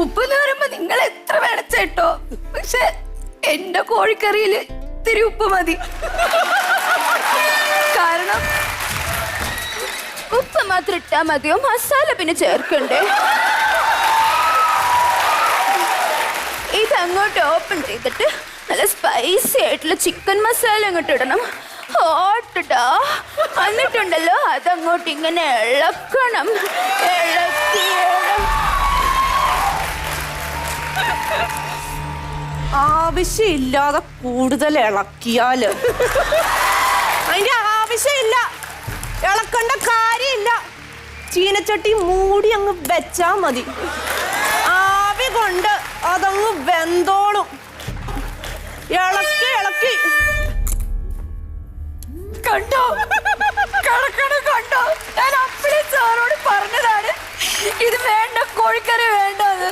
ഉപ്പ് എന്ന് പറയുമ്പോ നിങ്ങൾ എത്ര വേണച്ചേട്ടോ, പക്ഷെ എന്റെ കോഴിക്കറിയില് ഇത്തിരി ഉപ്പ് മതി. കാരണം ഉപ്പ് മാത്രം ഇട്ടാ മതിയോ, മസാല പിന്നെ ചേർക്കണ്ടേ? ഇതങ്ങോട്ട് ഓപ്പൺ ചെയ്തിട്ട് നല്ല സ്പൈസി ആയിട്ടുള്ള ചിക്കൻ മസാല അങ്ങോട്ട് ഇടണം. ഹോട്ടാ, എന്നിട്ടുണ്ടല്ലോ അതങ്ങോട്ട് ഇങ്ങനെ ഇളക്കണം. ആവശ്യമില്ലാതെ കൂടുതൽ ഇളക്കിയാല് അതിന്റെ ആവശ്യമില്ല, ഇളക്കേണ്ട കാര്യമില്ല. ചീനച്ചട്ടി മൂടി അങ്ങ് വെച്ചാ മതി, ആവി കൊണ്ട് അതങ്ങ് വെന്തോളും. ഇളക്കി ഇളക്കി കണ്ടോ, കണ്ടോ, ഞാൻ അപ്പഴേ സാറോട് പറഞ്ഞതാണ് ഇത് വേണ്ട, കോഴിക്കറി വേണ്ടത്.